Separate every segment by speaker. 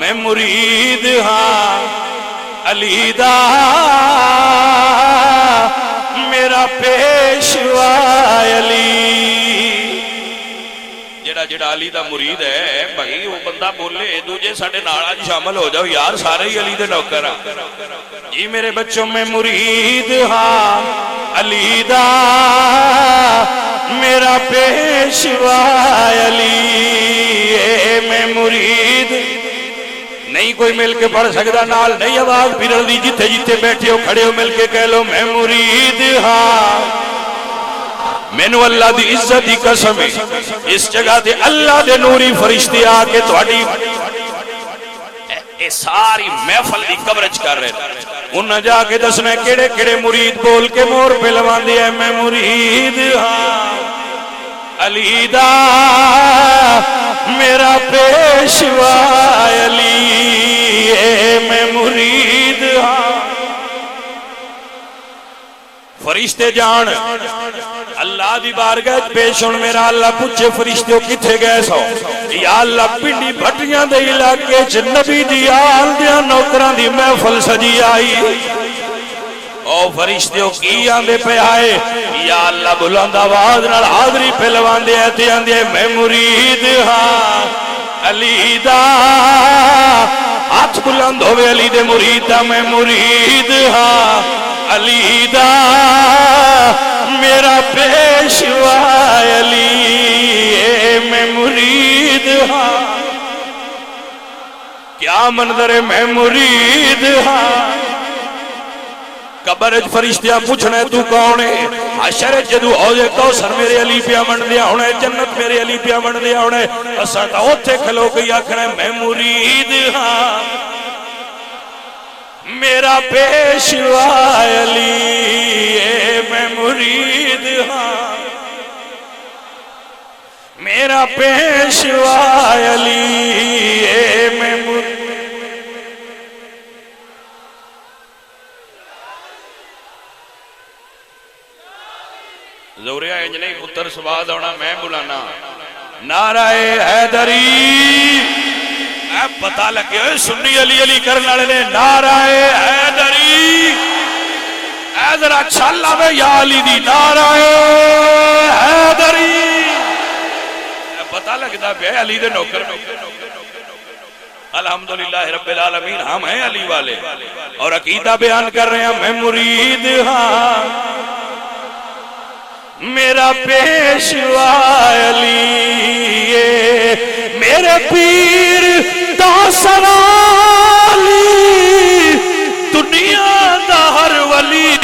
Speaker 1: میں مرید ہاں علی دا میرا پیشوا علی جڑا علی دا مرید ہے بھائی وہ بندہ بولے دوجے ساڑھے ناراج شامل ہو جاؤ یار سارے ہی علی دے نوکر ہاں جی میرے بچوں میں مرید ہاں علی دا میرا پیشوا علی میں مرید نہیں کوئی مل کے پڑھ سکتا نال نہیں آواز پھر دی جتے جتے بیٹھے ہو کھڑے ہو مل کے کہہ لو میں مرید ہاں مینو اللہ دی عزت دی قسم اس جگہ دے اللہ دے نوری فرشتے آ کے تھوڑی اے ساری محفل دی کوریج کر رہے انہاں جا کے دسنا کیڑے کیڑے مرید بول کے مور پہ لوان دیا میں مرید ہاں علی دا میرا پیشوا علی میں مرید ہاں فرشتے جان اللہ دی بارگاہ پیش ہون میرا اللہ پوچھے فرشتوں کتھے گئے سو یا اللہ پنڈی بھٹیاں دے علاقے چ نبی دی آل دیاں نوکراں دی محفل سجی آئی او فرشتوں کی آندے پہ آئے یا اللہ بلند آواز نال حاضری پہ لوان دے تے آندے میں مرید ہاں علی دا ہاتھ بلند ہوئے علی دے مرید دا میں مرید ہاں علی دا میرا پیشوا علی میں مرید ہاں کیا منظر ہے میں مرید ہاں قبر فرشتیاں پوچھنے تو کون ہے حشر جدو اوجے کوثر میرے علی پیا من دیا ہونے جنت میرے علی پیا من دیا ہونے اساں تا اوتھے کھلو کے آکھنا میں مرید ہاں میرا پیشوا علی میں مرید ہاں میرا پیشوا علی میں مرید زوریا انج نہیں پتر سواد ہونا میں بلانا نعرہ حیدری اے پتہ لگے سنی علی علی کرنے والے نے نعرہ حیدری اے ذرا چھالا میں یا علی دی نعرہ حیدری اے پتہ لگتا پہ علی دے نوکر الحمدللہ رب العالمین ہم ہیں علی والے اور عقیدہ بیان کر رہے ہیں میں مرید ہاں میرا پیشوا علی میرے پیر داسرالی دنیا دا ہر ولی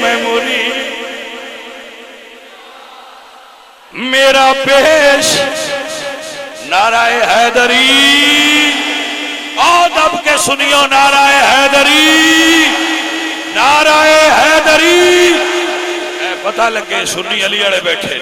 Speaker 1: میں مرید میرا پیش نعرہ حیدری آدب کے سنیو نعرہ حیدری نعرہ حیدری پتہ لگے سنی علی اڑے بیٹھے